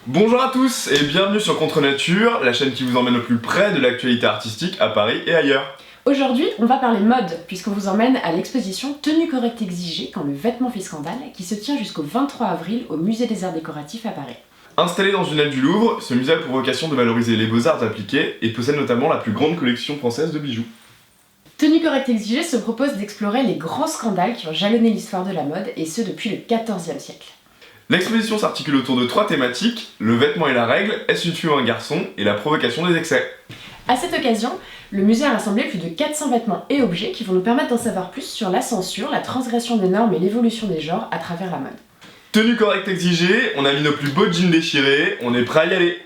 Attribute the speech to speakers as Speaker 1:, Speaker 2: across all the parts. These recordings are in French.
Speaker 1: Bonjour à tous et bienvenue sur Contre Nature, la chaîne qui vous emmène au plus près de l'actualité artistique à Paris et ailleurs.
Speaker 2: Aujourd'hui, on va parler mode, puisqu'on vous emmène à l'exposition Tenue correcte exigée quand le vêtement fait scandale, qui se tient jusqu'au 23 avril au Musée des Arts Décoratifs à Paris.
Speaker 1: Installé dans une aile du Louvre, ce musée a pour vocation de valoriser les beaux-arts appliqués et possède notamment la plus grande collection française de bijoux.
Speaker 2: Tenue correcte exigée se propose d'explorer les grands scandales qui ont jalonné l'histoire de la mode, et ce depuis le XIVe siècle.
Speaker 1: L'exposition s'articule autour de 3 thématiques, le vêtement et la règle, est-ce une fille ou un garçon, et la provocation des excès.
Speaker 2: À cette occasion, le musée a rassemblé plus de 400 vêtements et objets qui vont nous permettre d'en savoir plus sur la censure, la transgression des normes et l'évolution des genres à travers la mode.
Speaker 1: Tenue correcte exigée, on a mis nos plus beaux jeans déchirés, on est prêt à y aller.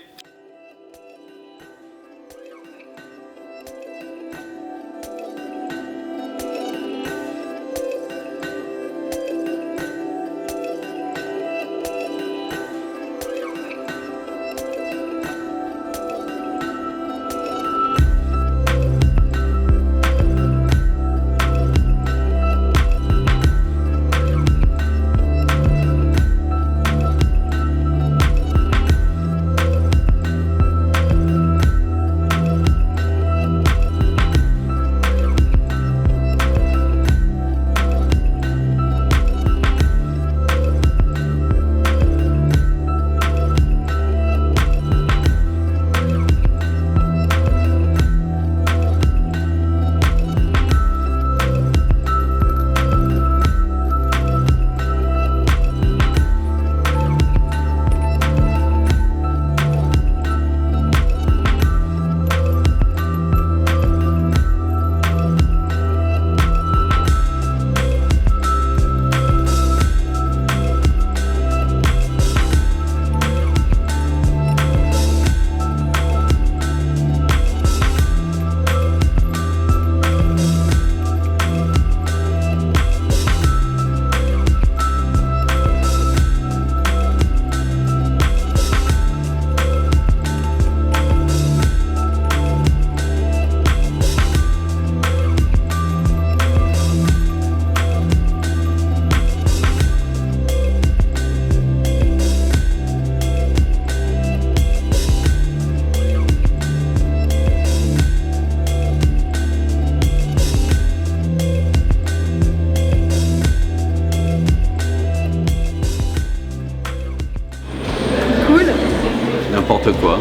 Speaker 3: N'importe quoi.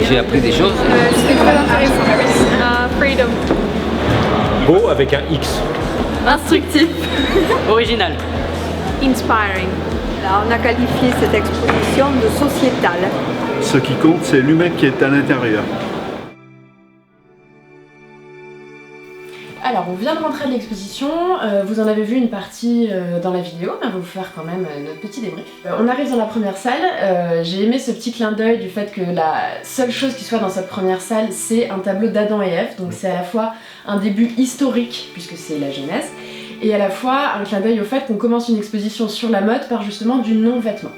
Speaker 3: J'ai appris des choses.
Speaker 4: C'était très intéressant. Freedom.
Speaker 5: Beau avec un X.
Speaker 4: Instructif.
Speaker 6: Original.
Speaker 4: Inspiring.
Speaker 7: Là, on a qualifié cette exposition de sociétale.
Speaker 8: Ce qui compte, c'est l'humain qui est à l'intérieur.
Speaker 2: Alors, on vient de rentrer de l'exposition, vous en avez vu une partie dans la vidéo, mais on va vous faire quand même notre petit débrief. On arrive dans la première salle, j'ai aimé ce petit clin d'œil du fait que la seule chose qui soit dans cette première salle, c'est un tableau d'Adam et Ève, donc c'est à la fois un début historique, puisque c'est la Genèse, et à la fois un clin d'œil au fait qu'on commence une exposition sur la mode par justement du non-vêtement.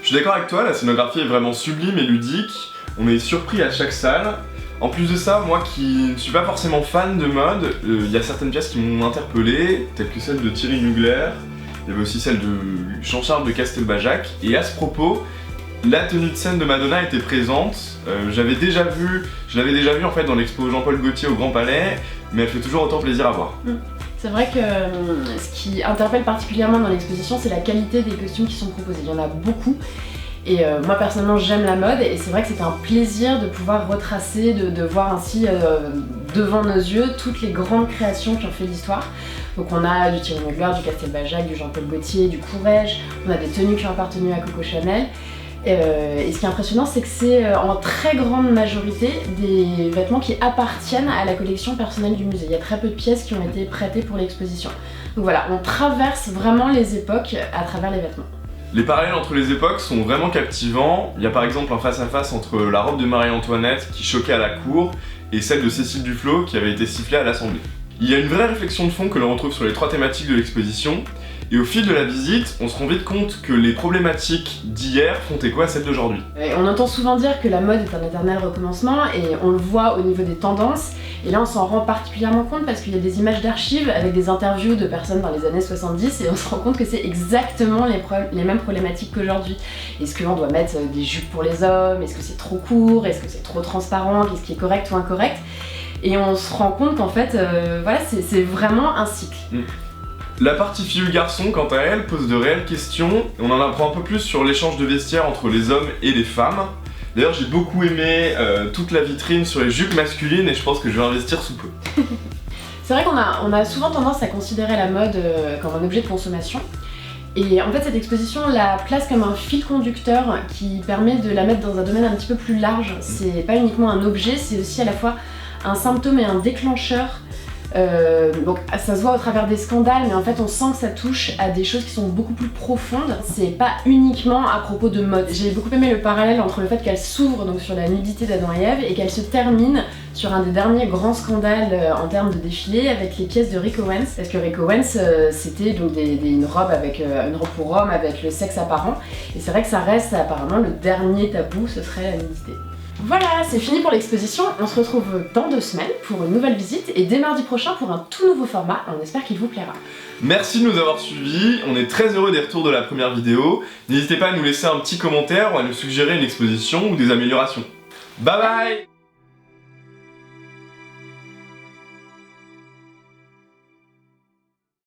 Speaker 1: Je suis d'accord avec toi, la scénographie est vraiment sublime et ludique, on est surpris à chaque salle. En plus de ça, moi qui ne suis pas forcément fan de mode, il y a certaines pièces qui m'ont interpellé, telles que celle de Thierry Mugler, il y avait aussi celle de Jean-Charles de Castelbajac, et à ce propos, la tenue de scène de Madonna était présente, je l'avais déjà vue en fait dans l'expo Jean-Paul Gaultier au Grand Palais, mais elle fait toujours autant plaisir à voir.
Speaker 2: C'est vrai que ce qui interpelle particulièrement dans l'exposition, c'est la qualité des costumes qui sont proposés, il y en a beaucoup. Et moi personnellement j'aime la mode et c'est vrai que c'est un plaisir de pouvoir retracer, de voir ainsi devant nos yeux toutes les grandes créations qui ont fait l'histoire. Donc on a du Thierry Mugler, du Castelbajac, du Jean-Paul Gaultier, du Courrèges, on a des tenues qui ont appartenu à Coco Chanel. Et ce qui est impressionnant, c'est que c'est en très grande majorité des vêtements qui appartiennent à la collection personnelle du musée. Il y a très peu de pièces qui ont été prêtées pour l'exposition. Donc voilà, on traverse vraiment les époques à travers les vêtements.
Speaker 1: Les parallèles entre les époques sont vraiment captivants. Il y a par exemple un face-à-face entre la robe de Marie-Antoinette qui choquait à la cour et celle de Cécile Duflot qui avait été sifflée à l'Assemblée. Il y a une vraie réflexion de fond que l'on retrouve sur les 3 thématiques de l'exposition Et au fil de la visite, on se rend vite compte que les problématiques d'hier font écho à celles d'aujourd'hui.
Speaker 2: On entend souvent dire que la mode est un éternel recommencement et on le voit au niveau des tendances. Et là on s'en rend particulièrement compte parce qu'il y a des images d'archives avec des interviews de personnes dans les années 70 et on se rend compte que c'est exactement les mêmes problématiques qu'aujourd'hui. Est-ce qu'on doit mettre des jupes pour les hommes? Est-ce que c'est trop court? Est-ce que c'est trop transparent? Qu'est-ce qui est correct ou incorrect? Et on se rend compte qu'en fait, voilà, c'est vraiment un cycle.
Speaker 1: La partie filles-garçons, quant à elle, pose de réelles questions, et on en apprend un peu plus sur l'échange de vestiaires entre les hommes et les femmes. D'ailleurs, j'ai beaucoup aimé toute la vitrine sur les jupes masculines, et je pense que je vais investir sous peu.
Speaker 2: C'est vrai qu'on a souvent tendance à considérer la mode comme un objet de consommation. Et en fait, cette exposition la place comme un fil conducteur qui permet de la mettre dans un domaine un petit peu plus large. C'est pas uniquement un objet, c'est aussi à la fois un symptôme et un déclencheur. Donc ça se voit au travers des scandales, mais en fait on sent que ça touche à des choses qui sont beaucoup plus profondes. C'est pas uniquement à propos de mode. J'ai beaucoup aimé le parallèle entre le fait qu'elle s'ouvre donc sur la nudité d'Adam et Ève et qu'elle se termine sur un des derniers grands scandales en termes de défilé avec les pièces de Rick Owens. Parce que Rick Owens c'était donc une robe pour homme avec le sexe apparent. Et c'est vrai que ça reste apparemment le dernier tabou, ce serait la nudité. Voilà, c'est fini pour l'exposition. On se retrouve dans 2 semaines pour une nouvelle visite et dès mardi prochain pour un tout nouveau format. On espère qu'il vous plaira.
Speaker 1: Merci de nous avoir suivis, on est très heureux des retours de la première vidéo. N'hésitez pas à nous laisser un petit commentaire ou à nous suggérer une exposition ou des améliorations. Bye bye!